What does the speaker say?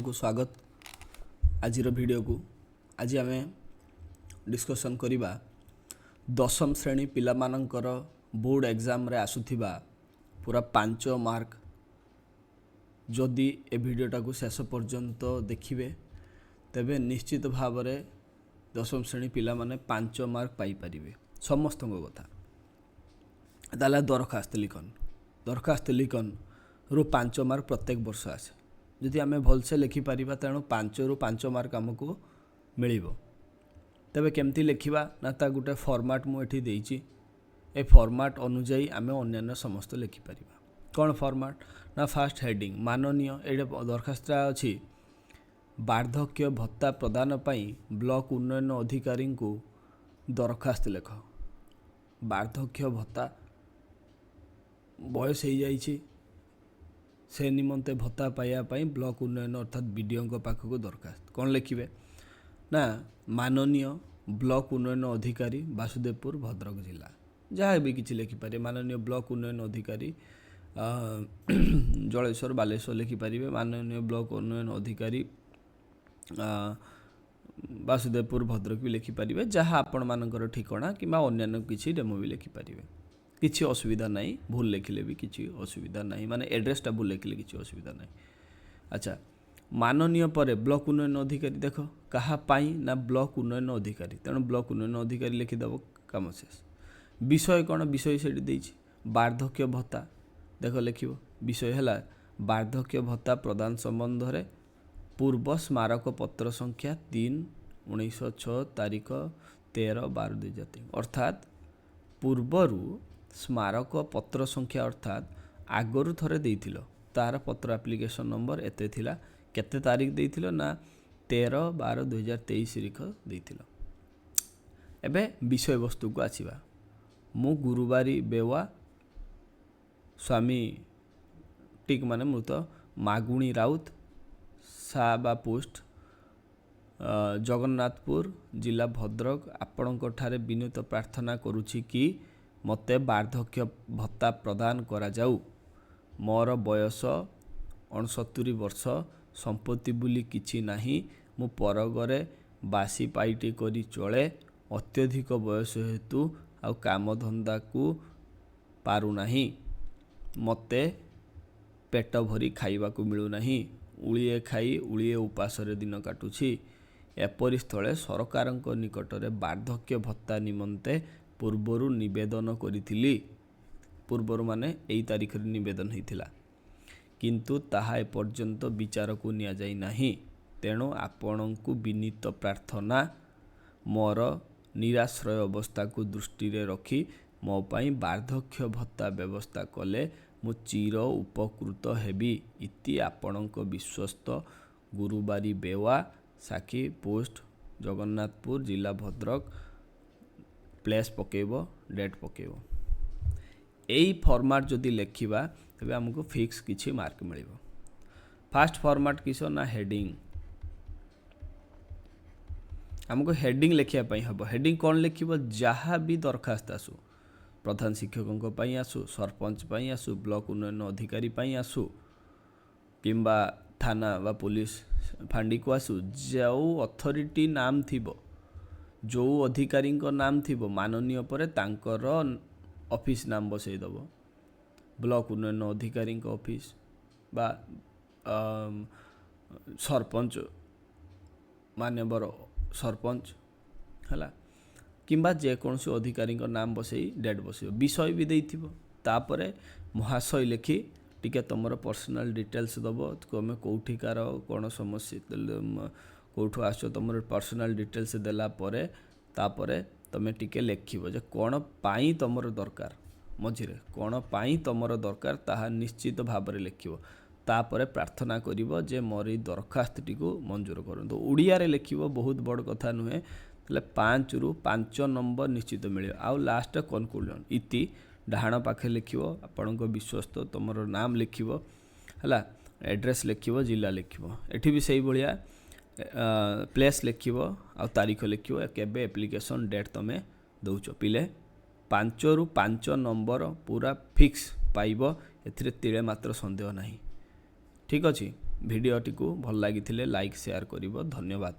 को स्वागत आज वीडियो को आज आम डिस्कसन करिबा दशम श्रेणी पिला मानकर बोर्ड एग्जाम रे आसुथिबा पूरा 5 मार्क जदि ए वीडियोटा को शेष पर्यंत देखिबे तेबे निश्चित भाव में दशम श्रेणी पिला माने 5 मार्क पाई परिबे समस्त कथा ताला दरखास्त लिखन रु 5 मार्क प्रत्येक वर्ष आसे जदि आम भलसे लिखिपर तेणु 5 रु 5 मार्क आमको मिल तेबे केमती लिखा ना ता गोटे फॉर्मेट मुझे देती ए फॉर्मेट अनुजाई आम अन्य समस्त लिखिपर कौन फॉर्मेट ना फास्ट हेडिंग माननीय ये दरखास्त अच्छी वार्धक्य भत्ता प्रदान पाई ब्लॉक उन्नयन अधिकारी को दरखास्त लेख वार्धक्य भत्ता बयस हो जाइए से निमंते भत्ता पाइबापी ब्लॉक उन्नयन अर्थात बीडीओ पाखक दरखास्त कौन लिखिए ना माननीय ब्लॉक उन्नयन अधिकारी वासुदेवपुर भद्रक जिला जहाँ भी किसी लिखिपारे माननीय ब्लॉक उन्नयन अधिकारी जलेश्वर बालेश्वर लिखिपारे माननीय ब्लॉक उन्नयन अधिकारी वासुदेवपुर भद्रक भी लिखिपारे जहाँ आपण मानकर ठिकाना कि अन्य किसी डेमो भी लिखिपारे किसी असुविधा नहीं भूल लिखिले भी किसी असुविधा नहीं माने एड्रेसटा भूल लिखिले किसी असुविधा नहीं। अच्छा माननीय पर ब्लॉक उन्नयन अधिकारी देख कहा पाई ना ब्लॉक उन्नयन अधिकारी तेणु ब्लॉक उन्नयन अधिकारी लिखिदेव काम शेष। विषय कौन विषय से वार्धक्य भत्ता देख लिख विषय है वार्धक्य भत्ता प्रदान संबंध में पूर्व स्मारक पत्र संख्या 3/1906 तारीख 13/12/2003 अर्थात पूर्वरु स्मारक पत्र संख्या अर्थात आगरू थरे देइथिलो तार पत्र एप्लिकेशन नंबर एते थिला केते तारीख देइथिलो ना 13/12/2023 तारीख देइथिलो। एबे विषय वस्तु को आसीबा मु गुरुवारी बेवा स्वामी टिक माने मृत मागुणी राउत साबा पोस्ट जगन्नाथपुर जिला भद्रक आपणक ठारे विनीत प्रार्थना करुछि कि मते वार्धक्य भत्ता प्रदान करा जाऊ मोर बयस 69 वर्ष संपत्ति बुली किछि नाही मु परगरे बासी पाइटी करी चले अत्यधिक बयस हेतु आ काम धंदा को पारु नाही मते पेट भरी खाइबा को मिलु नाही उलिए खाई उलिए उपासरे दिन काटुछि एपरि स्थले सरकारक निकटरे वार्धक्य भत्ता निमंते पूर्वरु निवेदन करिथिली पूर्वर माने एई तारीख रे निवेदन हेतिला किंतु ताहा ए पर्यंत विचार को निया जाई नाही तेणु आपणकु विनीत प्रार्थना मोर निराश्रय अवस्था को दृष्टि रे रखी मो पाई वार्धक्य भत्ता व्यवस्था कले मु चिर उपकृत हेबी इति आपणक विश्वस्त गुरुवारी बेवा साखी पोस्ट जगन्नाथपुर जिला भद्रक प्लेस पकेब डेट पकेब यही फॉर्मेट जदि लिखा तेज आमको फिक्स किसी मार्क मिल। फास्ट फॉर्मेट किस ना हेडिंग आमको हेडिंग लिखापी हम हेडिंग कौन लिख जहाँ भी दरखास्त आसू प्रधान शिक्षकों पाई आसू सरपंच पाई आसू ब्लॉक उन्नयन अधिकारी पाई आसू किंबा थाना व पुलिस फांडी को आसू जो अथॉरिटी नाम थिबो जो अधिकारी नाम थिबो माननीय पर तांकर ऑफिस नाम बसईदेव ब्लॉक उन्नयन अधिकारी ऑफिस बा सरपंच मान्यवर सरपंच है किंबा जेकोसी अधिकारी नाम बसई डेट बस विषय भी देथिबो तापरे महाशय लिखि टिके तुमर पर्सनल डिटेल्स दब तुम कौटिकार कौन समस्या कौटू आस तुम पर्सनल डिटेल्स देला परे तापरे तुम टिके लिखिबो जे कौन पाई तुमर दरकार मझिरे कौन पाई तुमर दरकार ताहा निश्चित भाव में लिखिबो तापरे प्रार्थना करिबो जे मोर दरखास्त टी को मंजूर करंतु ओडिया रे लिखिबो बहुत बड़ कथा नुहे तले 5 रु 5 नंबर निश्चित मिले आउ लास्ट कनक्लूजन इति डाहाण पाखे लिखिबो आपणको विश्वस्त तुमर नाम लिखिबो हला एड्रेस लिखिबो जिला लिखिबो एठी भी सही भलिया प्लेस लिखिबो आ तारीख लिखिबो केबे एप्लिकेशन डेट तमे दउछ पिले 5 रु 5 नंबर पूरा फिक्स पाइबो एथिरे तिळे मात्र संदेह नाही। ठीक अछि। ଭିଡ଼ିଓଟିକୁ ଭଲ ଲାଗିଥିଲେ ଲାଇକ୍ ସେୟାର କରିବ। ଧନ୍ୟବାଦ।